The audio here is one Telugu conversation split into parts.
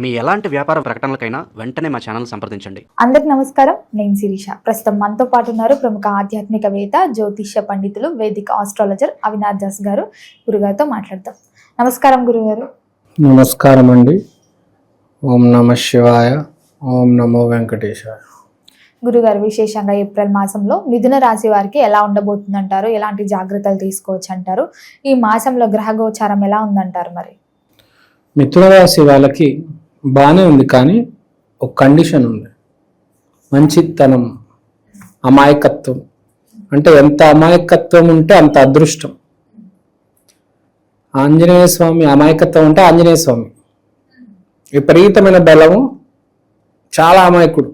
మీ ఎలాంటి వ్యాపార ప్రకటనలకైనా వెంటనే మా ఛానల్ సంప్రదించండి. అందరికి నమస్కారం, నేను శిరీష. ప్రస్తుతం మనతో పాటు ఉన్నారు ప్రముఖ ఆధ్యాత్మికవేత్త, జ్యోతిష్య పండితులు, వేదిక ఆస్ట్రాలజర్ అవినాష్ దాస్ గారు. గురుగారితో మాట్లాడతాం. నమస్కారం గురుగారు. నమస్కారం అండి. ఓం నమ శివాయ, ఓం నమో వెంకటేశాయ. గురుగారు, విశేషంగా ఏప్రిల్ మాసంలో మిథున రాశి వారికి ఎలా ఉండబోతుందంటారు? ఎలాంటి జాగ్రత్తలు తీసుకోవచ్చు అంటారు? ఈ మాసంలో గ్రహ గోచారం ఎలా ఉందంటారు? మరి మిథున రాశి వాళ్ళకి బాగానే ఉంది, కానీ ఒక కండిషన్ ఉంది. మంచితనం, అమాయకత్వం. అంటే ఎంత అమాయకత్వం ఉంటే అంత అదృష్టం. ఆంజనేయ స్వామి అమాయకత్వం అంటే ఆంజనేయ స్వామి విపరీతమైన బలము, చాలా అమాయకుడు.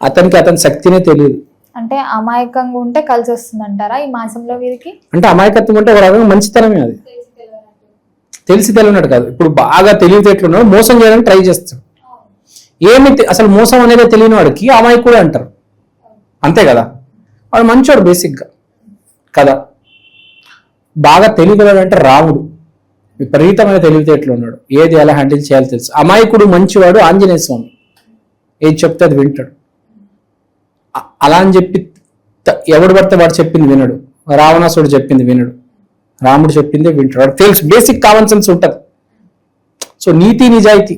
అతనికి అతని శక్తినే తెలియదు. అంటే అమాయకంగా ఉంటే కలిసి వస్తుంది అంటారా ఈ మాసంలో వీరికి? అంటే అమాయకత్వం అంటే ఒక రకంగా మంచితనమే. అది తెలిసి తెలియనట్టు కాదు. ఇప్పుడు బాగా తెలివితేటలున్నాడు, మోసం చేయడానికి ట్రై చేస్తాడు. అసలు మోసం అనేది తెలియని వాడికి అమాయకుడు అంటారు, అంతే కదా. వాడు మంచోడు బేసిక్గా కదా. బాగా తెలియగలడు అంటే రాముడు, విపరీతమైన తెలివితేటలు ఉన్నాడు, ఏది ఎలా హ్యాండిల్ చేయాలో తెలుసు. అమాయకుడు మంచివాడు ఆంజనేయ స్వామి, ఏది చెప్తే అది వింటాడు. అలా అని చెప్పి ఎవడు పడితే వాడు చెప్పింది వినడు. రావణాసుడు చెప్పింది వినడు, రాముడు చెప్పిందే వింటాడు. వాడు తెలుసు, బేసిక్ కామన్ సెన్స్ ఉంటుంది. సో నీతి నిజాయితీ,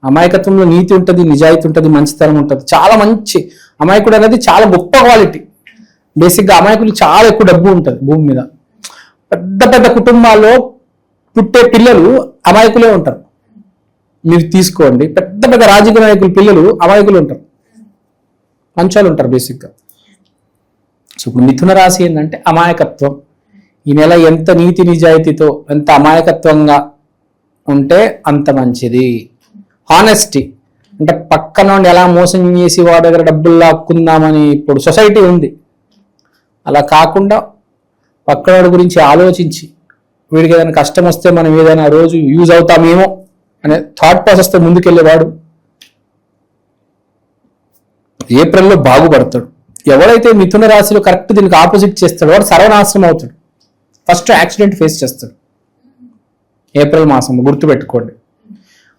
అమాయకత్వంలో నీతి ఉంటుంది, నిజాయితీ ఉంటుంది, మంచితనం ఉంటుంది. చాలా మంచి అమాయకుడు అనేది చాలా గొప్ప క్వాలిటీ. బేసిక్గా అమాయకులు చాలా ఎక్కువ డబ్బు ఉంటుంది భూమి మీద. పెద్ద పెద్ద కుటుంబాల్లో పుట్టే పిల్లలు అమాయకులే ఉంటారు. మీరు తీసుకోండి, పెద్ద పెద్ద రాజకీయ నాయకుల పిల్లలు అమాయకులు ఉంటారు, మంచాలు ఉంటారు బేసిక్గా. సో ఇప్పుడు మిథున రాశి ఏంటంటే అమాయకత్వం. ఈ నెల ఎంత నీతి నిజాయితీతో, ఎంత అమాయకత్వంగా ఉంటే అంత మంచిది. హానెస్టీ అంటే పక్కన నుండి ఎలా మోసం చేసి వాడి దగ్గర డబ్బులు లాక్కుందామని ఇప్పుడు సొసైటీ ఉంది. అలా కాకుండా పక్కనోడి గురించి ఆలోచించి, వీడికి ఏదైనా కష్టం వస్తే మనం ఏదైనా రోజు యూజ్ అవుతామేమో అనే థాట్ ప్రాసెస్తో ముందుకెళ్ళేవాడు ఏప్రిల్లో బాగుపడతాడు. ఎవడైతే మిథున రాశిలో కరెక్ట్ దీనికి ఆపోజిట్ చేస్తాడో వాడు సర్వనాశనం అవుతాడు. ఫస్ట్ యాక్సిడెంట్ ఫేస్ చేస్తాడు ఏప్రిల్ మాసం, గుర్తుపెట్టుకోండి.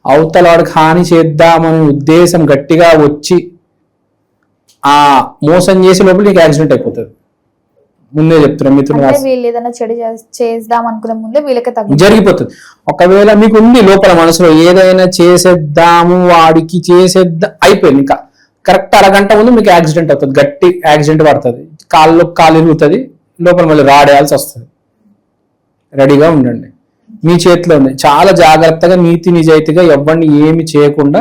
అవతల వాడికి హాని చేద్దామనే ఉద్దేశం గట్టిగా వచ్చి ఆ మోసం చేసే లోపల నీకు యాక్సిడెంట్ అయిపోతుంది. ముందే చెప్తున్నాం, మిథున రాశి వీళ్ళు ఏదైనా చెడు చేద్దాం అనుకునే ముందే వీళ్ళకి జరిగిపోతుంది. ఒకవేళ మీకు ఉంది లోపల మనసులో ఏదైనా చేసేద్దాము, వాడికి చేసేద్దాం, అయిపోయింది. ఇంకా కరెక్ట్ అరగంట ముందు మీకు యాక్సిడెంట్ అవుతుంది, గట్టి యాక్సిడెంట్ పడుతుంది, కాలు ఇరుగుతుంది, లోపల మళ్ళీ రాడేయాల్సి వస్తుంది. రెడీగా ఉండండి, మీ చేతిలో ఉంది. చాలా జాగ్రత్తగా నీతి నిజాయితీగా ఎవరిని ఏమి చేయకుండా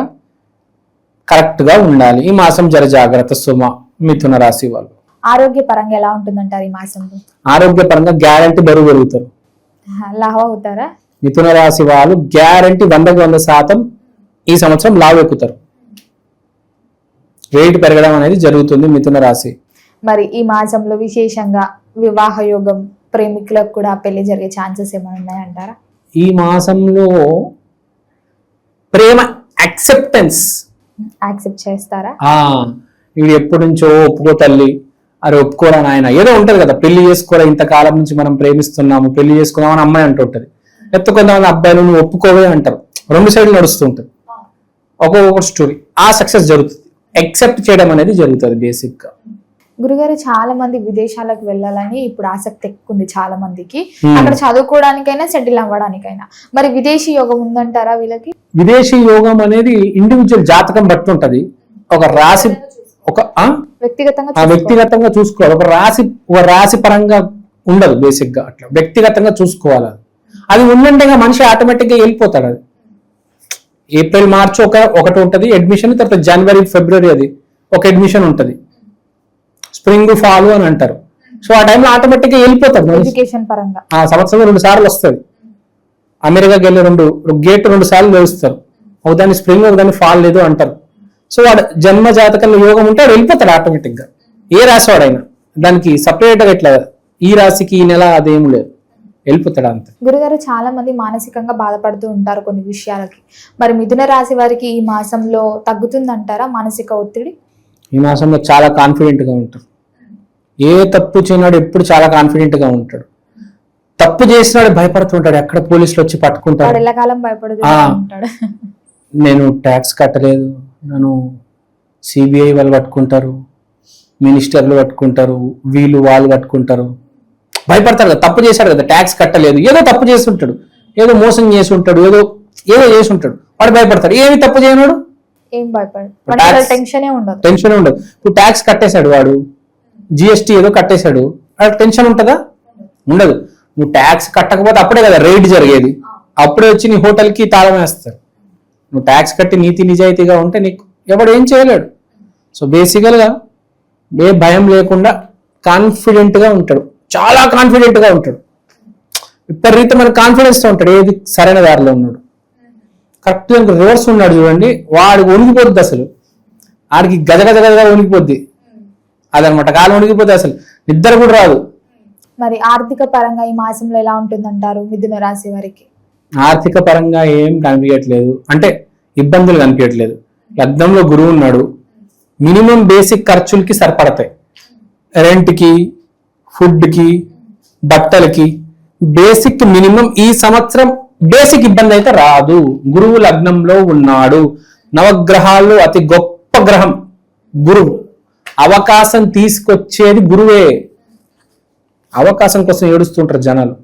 కరెక్ట్గా ఉండాలి. ఈ మాసం జర జాగ్రత్త సుమ. మిథున రాశి వాళ్ళు ఆరోగ్యపరంగా ఎలా ఉంటుందంటారు ఈ మాసంలో? ఆరోగ్యపరంగా గ్యారంటీ బరువు పెరుగుతారు, లావ్ అవుతారా? మిథున రాశి వాళ్ళు గ్యారంటీ 100% ఈ సంవత్సరం లావు ఎక్కుతారు. వెయిట్ పెరగడం అనేది జరుగుతుంది మిథున రాశి. మరి ఈ మాసంలో విశేషంగా వివాహ యోగం, ప్రేమికులకు కూడా పెళ్లి జరిగే ఛాన్సెస్ ఏమైనా ఉన్నాయంటారా? ఈ మాసంలో ప్రేమ యాక్సెప్ట్ చేస్తారా? వీడు ఎప్పటి నుంచో ఒప్పుకో తల్లి, అరే ఒప్పుకోరా నాయన, ఏదో ఉంటది కదా, పెళ్లి చేసుకోరా, ఇంతకాలం నుంచి మనం ప్రేమిస్తున్నాము, పెళ్లి చేసుకున్నామని అమ్మాయి అంటుంటది. లేకపోతే కొంతమంది అబ్బాయిలు నువ్వు ఒప్పుకోవే అంటారు. 2 సైడ్లు నడుస్తూ ఉంటుంది, ఒక్కొక్క స్టోరీ. ఆ సక్సెస్ జరుగుతుంది, యాక్సెప్ట్ చేయడం అనేది జరుగుతుంది బేసిక్ గా. గురుగారు, చాలా మంది విదేశాలకు వెళ్ళాలని ఇప్పుడు ఆసక్తి ఎక్కువ ఉంది చాలా మందికి. అక్కడ చదువుకోవడానికైనా సెటిల్ అవ్వడానికైనా. మరి విదేశీ యోగం ఉందంటారా వీళ్ళకి? విదేశీ యోగం అనేది ఇండివిజువల్ జాతకం బట్టి ఉంటది. ఒక రాశి వ్యక్తిగతంగా చూసుకోవాలి. ఒక రాశి పరంగా ఉండదు బేసిక్ గా. అట్లా వ్యక్తిగతంగా చూసుకోవాలి. అది ఉందంటే మనిషి ఆటోమేటిక్ గా వెళ్ళిపోతాడు. అది ఏప్రిల్ మార్చ్ ఒకటి ఉంటది అడ్మిషన్, తర్వాత జనవరి ఫిబ్రవరి అది ఒక అడ్మిషన్ ఉంటది. స్ప్రింగ్ ఫాల్ అని అంటారు. సో ఆ టైంలో ఆటోమేటిక్ గా వెళ్ళిపోతాడు. ఎడ్యుకేషన్ పరంగా ఆ సంవత్సరంలో 2 సార్లు వస్తుంది. అమెరికాకి వెళ్ళి 2 సార్లు వేస్తారు. ఒకదాన్ని స్ప్రింగ్, ఒకదాన్ని ఫాల్ లేదు అంటారు. సో వాడు జన్మ జాతకంలో యోగం ఉంటే వాడు వెళ్ళిపోతాడు ఆటోమేటిక్ గా. ఏ రాశి వాడైనా దానికి సపరేట్ గా ఇట్లా ఈ రాశికి ఈ నెల అదేం లేదు, వెళ్ళిపోతాడు అంతే. గురుగారు, చాలా మంది మానసికంగా బాధపడుతూ ఉంటారు కొన్ని విషయాలకి. మరి మిథున రాశి వారికి ఈ మాసంలో తగ్గుతుందంటారా మానసిక ఒత్తిడి? ఈ మాసంలో చాలా కాన్ఫిడెంట్ గా ఉంటారు. ఏ తప్పు చేయనాడు ఎప్పుడు చాలా కాన్ఫిడెంట్ గా ఉంటాడు. తప్పు చేసినాడు భయపడుతుంటాడు, ఎక్కడ పోలీసులు వచ్చి పట్టుకుంటాడు. నేను ట్యాక్స్ కట్టలేదు, నన్ను సిబిఐ వాళ్ళు పట్టుకుంటారు, మినిస్టర్లు పట్టుకుంటారు, వీళ్ళు వాళ్ళు పట్టుకుంటారు, భయపడతారు కదా. తప్పు చేశాడు కదా, ట్యాక్స్ కట్టలేదు, ఏదో తప్పు చేసి ఉంటాడు, ఏదో మోసం చేసి ఉంటాడు, ఏదో చేసి ఉంటాడు, వాడు భయపడతాడు. ఏమి తప్పు చేయనాడు, ఏం భయపడు, టెన్షన్ ఉండదు. టెన్షన్ ఉండదు. ఇప్పుడు ట్యాక్స్ కట్టేశాడు వాడు, జిఎస్టీ ఏదో కట్టేశాడు, వాడికి టెన్షన్ ఉంటుందా? ఉండదు. నువ్వు ట్యాక్స్ కట్టకపోతే అప్పుడే కదా రైడ్ జరిగేది, అప్పుడే వచ్చి నీ హోటల్కి తాళం వేస్తారు. నువ్వు ట్యాక్స్ కట్టి నీతి నిజాయితీగా ఉంటే నీకు ఎవడు ఏం చేయలేడు. సో బేసికల్గా ఏ భయం లేకుండా కాన్ఫిడెంట్గా ఉంటాడు, చాలా కాన్ఫిడెంట్గా ఉంటాడు, విపరీతమైన కాన్ఫిడెన్స్తో ఉంటాడు. ఏది సరైన దారిలో ఉన్నాడు. కరెక్ట్గా రివర్స్ ఉన్నాడు చూడండి, వాడికి వణికిపోద్ది, అసలు వాడికి గజగజగా వణికిపోద్ది. అదనమాట, కాలం వణికిపోద్ది, అసలు నిద్ర కూడా రాదు. మరి ఆర్థిక పరంగా ఈ మాసంలో ఎలా ఉంటుందంటారు మిథున రాశి వారికి? ఆర్థిక పరంగా ఏం కనిపించట్లేదు, అంటే ఇబ్బందులు కనిపించట్లేదు. లగ్నంలో గురువు ఉన్నాడు, మినిమం బేసిక్ ఖర్చులకి సరిపడతాయి. రెంట్కి, ఫుడ్కి, బట్టలకి బేసిక్ మినిమం ఈ సంవత్సరం బేసిక్ ఇబ్బంది అయితే రాదు. గురువు లగ్నంలో ఉన్నాడు. నవగ్రహాల్లో అతి గొప్ప గ్రహం గురువు. అవకాశం తీసుకొచ్చేది గురువే. అవకాశం కోసం ఏడుస్తుంటారు జనాలు.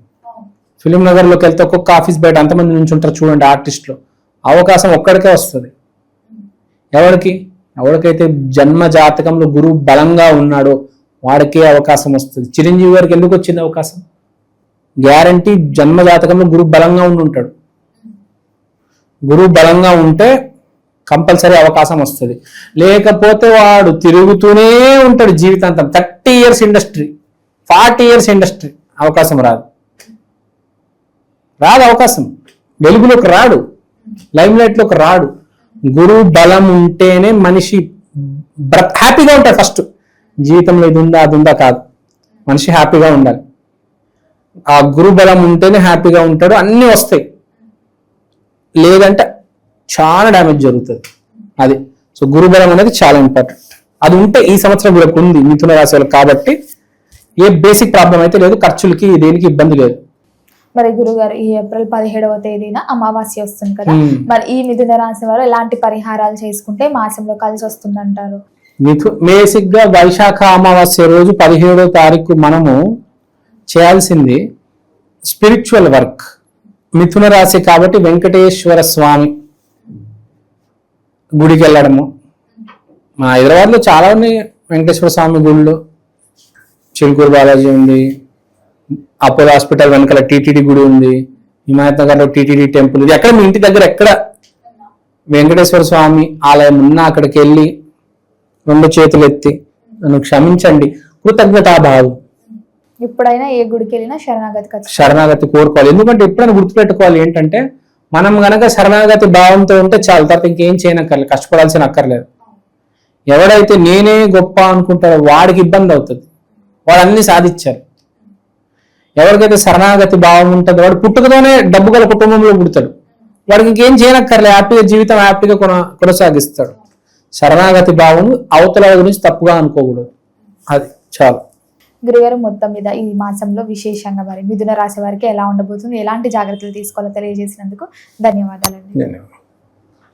ఫిలిం నగర్లోకి వెళ్తే ఒక్కొక్క ఆఫీస్ బయట అంతమంది నుంచి ఉంటారు చూడండి ఆర్టిస్టులు. అవకాశం ఒక్కడికే వస్తుంది. ఎవరికైతే జన్మ జాతకంలో గురువు బలంగా ఉన్నాడో వాడికే అవకాశం వస్తుంది. చిరంజీవి గారికి ఎందుకు వచ్చింది అవకాశం? గ్యారంటీ జన్మ జాతకంలో గురువు బలంగా ఉంటాడు. గురువు బలంగా ఉంటే కంపల్సరీ అవకాశం వస్తుంది. లేకపోతే వాడు తిరుగుతూనే ఉంటాడు జీవితాంతం. 30 years ఇండస్ట్రీ, 40 years ఇండస్ట్రీ, అవకాశం రాదు అవకాశం. వెలుగులోకి రాడు, లైమ్ లైట్లోకి రాడు. గురువు బలం ఉంటేనే మనిషి హ్యాపీగా ఉంటాడు. ఫస్ట్ జీవితంలో ఇది ఉందా అది ఉందా కాదు, మనిషి హ్యాపీగా ఉండాలి. ఆ గురు బలం ఉంటేనే హ్యాపీగా ఉంటాడు, అన్నీ వస్తాయి. లేదంటే చాలా డ్యామేజ్ జరుగుతుంది. అది సో గురు బలం అనేది చాలా ఇంపార్టెంట్. అది ఉంటే ఈ సంవత్సరం వీళ్ళకి ఉంది మిథున రాశి వాళ్ళకి. కాబట్టి ఏ బేసిక్ ప్రాబ్లం అయితే లేదు, ఖర్చులకి దేనికి ఇబ్బంది లేదు. మరి గురుగారు ఈ ఏప్రిల్ 17వ తేదీన అమావాస్య వస్తుంది కదా, మరి ఈ మిథున రాశి వారు ఎలాంటి పరిహారాలు చేసుకుంటే మాసంలో కలిసి వస్తుందంటారు? బేసిక్ గా వైశాఖ అమావాస్య రోజు 17వ తారీఖు మనము చేయాల్సింది స్పిరిచువల్ వర్క్. మిథున రాశి కాబట్టి వెంకటేశ్వర స్వామి గుడికి వెళ్ళడము. మా హైదరాబాద్లో చాలా ఉన్నాయి వెంకటేశ్వర స్వామి గుళ్ళు. చిలుకూరు బాలాజీ ఉంది, అపోలో హాస్పిటల్ వెనకాల టీటీడీ గుడి ఉంది, హిమాయత్ నగర్లో టీటీడీ టెంపుల్ ఉంది. ఎక్కడ మీ ఇంటి దగ్గర ఎక్కడ వెంకటేశ్వర స్వామి ఆలయం ఉన్నా అక్కడికి వెళ్ళి 2 చేతులు ఎత్తి నన్ను క్షమించండి, కృతజ్ఞతాభావం. ఎప్పుడైనా ఏ గుడికి వెళ్ళినా శరణాగతి కోరుకోవాలి. ఎందుకంటే ఎప్పుడైనా గుర్తుపెట్టుకోవాలి ఏంటంటే, మనం గనక శరణాగతి భావంతో ఉంటే చాలు, తర్వాత ఇంకేం చేయనక్కర్లేదు, కష్టపడాల్సిన అక్కర్లేదు. ఎవడైతే నేనే గొప్ప అనుకుంటారో వాడికి ఇబ్బంది అవుతుంది. వాడు అన్ని సాధించారు. ఎవరికైతే శరణాగతి భావం ఉంటుందో వాడు పుట్టుకతోనే డబ్బు గల కుటుంబంలో పుడతాడు. వాడికి ఇంకేం చేయనక్కర్లేదు, హ్యాపీగా జీవితం హ్యాపీగా కొనసాగిస్తాడు. శరణాగతి భావం అవతల గురించి తప్పుగా అనుకోకూడదు. అది చాలు. గురుగారు, మొత్తం మీద ఈ మాసంలో విశేషంగా మరి మిథున రాశి వారికి ఎలా ఉండబోతుంది, ఎలాంటి జాగ్రత్తలు తీసుకోవాలో తెలియజేసినందుకు ధన్యవాదాలండి. ధన్యవాదాలు.